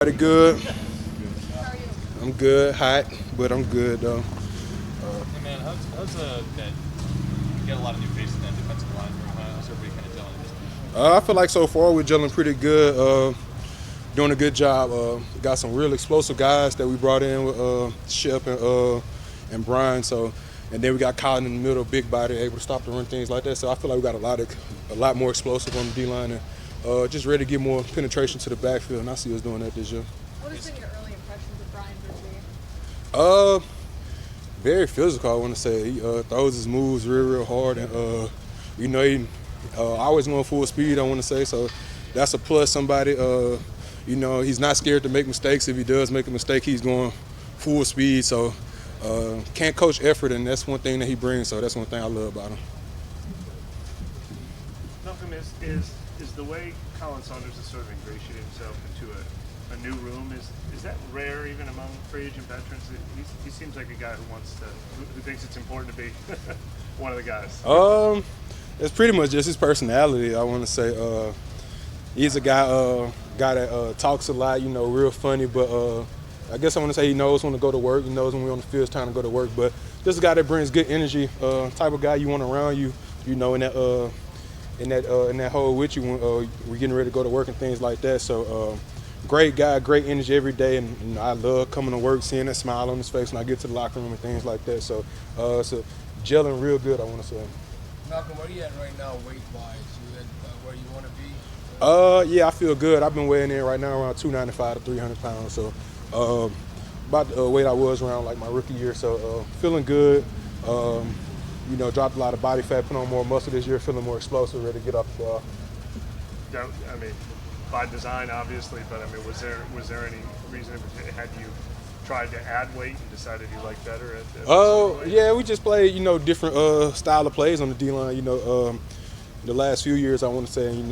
Pretty good. I'm good. Hot, but I'm good though. Hey man, how's that? You get a lot of new faces in that defensive line. How's everybody kind of gelling this week? I feel like so far we're gelling pretty good. Doing a good job. Got some real explosive guys that we brought in with Shep and Brian. So, and then we got Colin in the middle, big body, able to stop the run, things like that. So I feel like we got a lot more explosive on the D line and just ready to get more penetration to the backfield. And I see us doing that this year. What has been your early impressions of Brian Brzee? Very physical. I want to say he throws his moves real hard, and he always going full speed. I want to say so. That's a plus. Somebody, he's not scared to make mistakes. If he does make a mistake, he's going full speed. So can't coach effort, and that's one thing that he brings. So that's one thing I love about him. Malcolm, is the way Colin Saunders has sort of ingratiated himself into a new room, is that rare even among free agent veterans? He seems like a guy who thinks it's important to be one of the guys. It's pretty much just his personality. I want to say he's a guy that talks a lot, real funny, but I guess I want to say he knows when to go to work. He knows when we're on the field it's time to go to work. But just a guy that brings good energy, type of guy you want around you, in that hole with you when we're getting ready to go to work and things like that. So great guy, great energy every day, and I love coming to work, seeing that smile on his face when I get to the locker room and things like that. So gelling real good, I want to say. Malcolm, where are you at right now weight-wise? You at where you want to be? Yeah, I feel good. I've been weighing in right now around 295 to 300 pounds. So about the weight I was around like my rookie year. So feeling good. Dropped a lot of body fat, put on more muscle this year, feeling more explosive, ready to get off the ball. By design, obviously, but was there any reason? Had you tried to add weight and decided you liked better at yeah, we just played, different style of plays on the D line. The last few years, I want to say,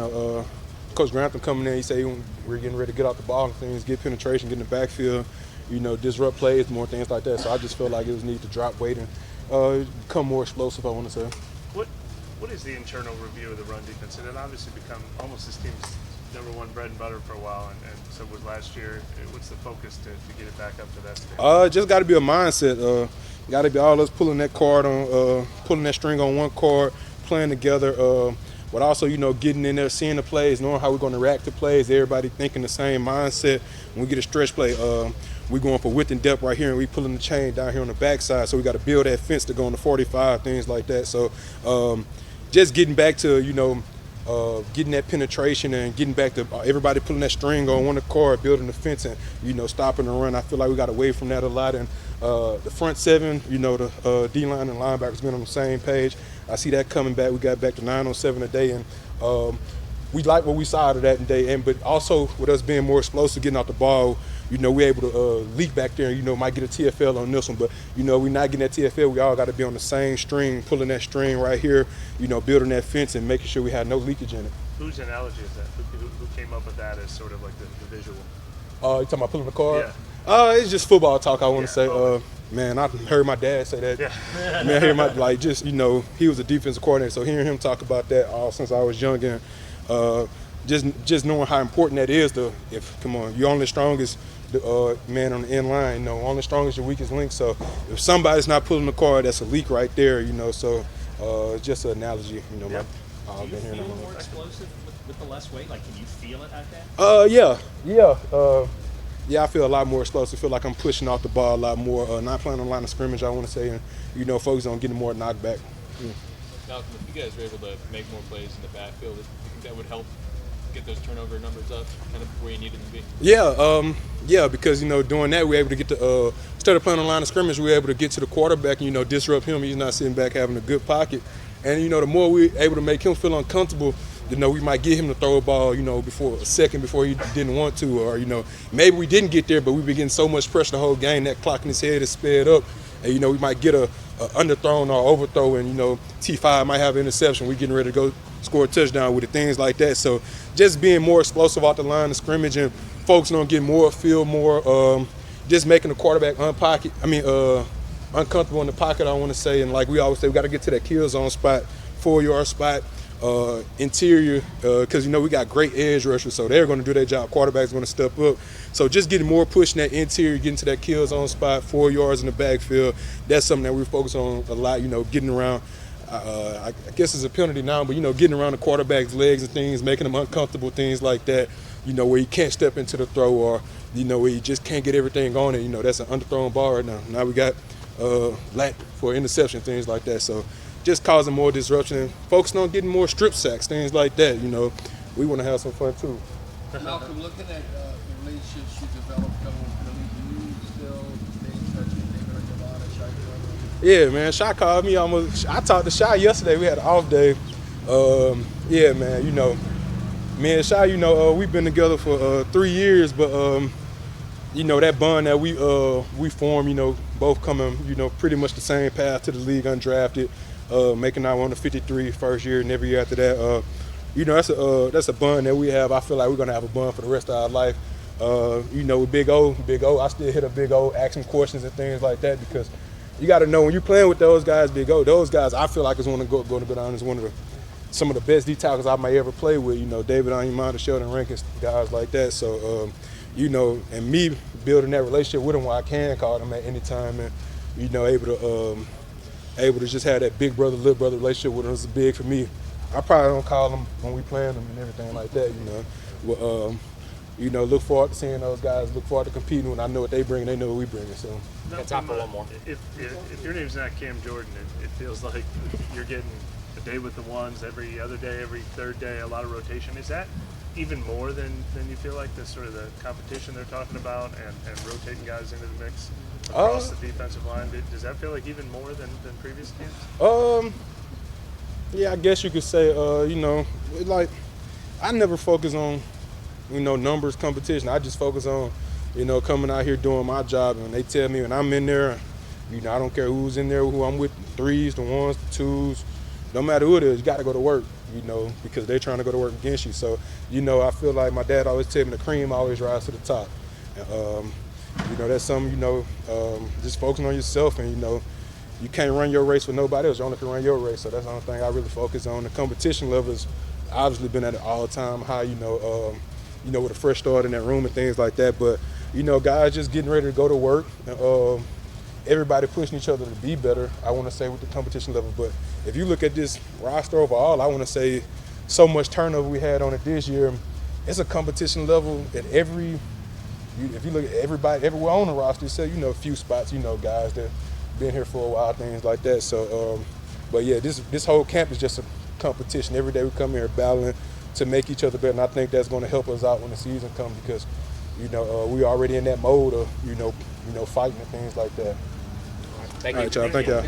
Coach Grantham coming in, he said we're getting ready to get off the ball and things, get penetration, get in the backfield, disrupt plays, more things like that. So I just felt like it was need to drop weight and become more explosive, I want to say. What is the internal review of the run defense? It had obviously become almost this team's number one bread and butter for a while, and so was last year. What's the focus to get it back up to that stage? Just got to be a mindset. Got to be all us pulling that pulling that string on one cord, playing together. But also, getting in there, seeing the plays, knowing how we're going to react to plays. Everybody thinking the same mindset. When we get a stretch play, we're going for width and depth right here, and we pulling the chain down here on the backside. So we got to build that fence to go on the 45, things like that. So just getting back to, getting that penetration and getting back to everybody pulling that string on one accord, building the fence and, stopping the run. I feel like we got away from that a lot. And the front seven, the D-line and linebackers been on the same page. I see that coming back. We got back to 9 on 7 a day. And we like what we saw out of that today. But also with us being more explosive, getting out the ball, we're able to leak back there and, might get a TFL on this one. But, we're not getting that TFL. We all got to be on the same string, pulling that string right here, building that fence and making sure we have no leakage in it. Whose analogy is that? Who came up with that as sort of like the visual? You talking about pulling the card? Yeah. It's just football talk, I want to say. Okay. Man, I heard my dad say that. Yeah. Man, I hear he was a defensive coordinator, so hearing him talk about that all since I was young and just knowing how important that is you're only the strongest man on the end line, only strongest your weakest link. So if somebody's not pulling the card, that's a leak right there, so it's just an analogy, Do you feel more explosive with the less weight? Like, can you feel it out there? Yeah, I feel a lot more explosive. I feel like I'm pushing off the ball a lot more, not playing on the line of scrimmage, I want to say, and, focus on getting more knockback. Yeah. Malcolm, if you guys were able to make more plays in the backfield, do you think that would help get those turnover numbers up, kind of where you need them to be? Yeah, because doing that we're able to get to instead of playing on the line of scrimmage, we're able to get to the quarterback and disrupt him. He's not sitting back having a good pocket, and the more we're able to make him feel uncomfortable, we might get him to throw a ball, before he didn't want to, or maybe we didn't get there, but we've been getting so much pressure the whole game that clock in his head is sped up, and we might get a underthrown or overthrow, and T5 might have an interception. We're getting ready to go score a touchdown with it, things like that. So just being more explosive off the line of scrimmage and focusing on getting more field, more just making the quarterback uncomfortable in the pocket, I want to say. And like we always say, we got to get to that kill zone spot, 4-yard spot, interior, because we got great edge rushers, so they're going to do their job. Quarterback's going to step up. So just getting more push in that interior, getting to that kill zone spot, 4 yards in the backfield. That's something that we focus on a lot. Getting around. I guess it's a penalty now, but getting around the quarterback's legs and things, making them uncomfortable, things like that. Where you can't step into the throw, or where you just can't get everything on it. That's an underthrown ball right now. Now we got lack for interception, things like that. So just causing more disruption and focusing on getting more strip sacks, things like that. We want to have some fun too. Malcolm, looking at the relationships you developed coming with Philly, do you still stay in touch with David Ojolari, Shai Carter? Yeah, man. Shai called me I talked to Shai yesterday. We had an off day. Yeah, man. Me and Shai, we've been together for 3 years, but that bond that we formed, both coming, pretty much the same path to the league, undrafted, making our on the 53 first year, and every year after that. That's a bond that we have. I feel like we're gonna have a bond for the rest of our life. With Big O, I still hit a Big O, ask him questions and things like that, because you got to know when you're playing with those guys, Big O, those guys, I feel like is going to go down as one of some of the best D tackles I might ever play with. David Onyemata, Sheldon Rankins, guys like that. So, and me building that relationship with him where I can call him at any time, and able to just have that big brother, little brother relationship with him is big for me. I probably don't call him when we playing them and everything like that. Look forward to seeing those guys. Look forward to competing when I know what they bring, and they know what we bring. So, Got time for one more. If your name's not Cam Jordan, it feels like you're getting a day with the ones every other day, every third day, a lot of rotation. Is that even more than you feel like the sort of the competition they're talking about and rotating guys into the mix across the defensive line? Does that feel like even more than previous games? Yeah, I guess you could say, like I never focus on, numbers competition. I just focus on, coming out here doing my job. And they tell me when I'm in there, I don't care who's in there, who I'm with, the threes, the ones, the twos, no matter who it is, you got to go to work, because they're trying to go to work against you. So, I feel like my dad always tell me the cream always rise to the top. And, that's something, just focusing on yourself, and, you can't run your race with nobody else. You only can run your race. So that's the only thing I really focus on. The competition level has obviously been at an all-time high, with a fresh start in that room and things like that. But, guys just getting ready to go to work. And, everybody pushing each other to be better, I want to say, with the competition level. But if you look at this roster overall, I want to say so much turnover we had on it this year. It's a competition level at if you look at everybody, everywhere on the roster, so, a few spots, guys that been here for a while, things like that. So, but yeah, this whole camp is just a competition. Every day we come here battling to make each other better, and I think that's going to help us out when the season comes, because, we already in that mode of, fighting and things like that. Thank All you. right, y'all. Thank y'all.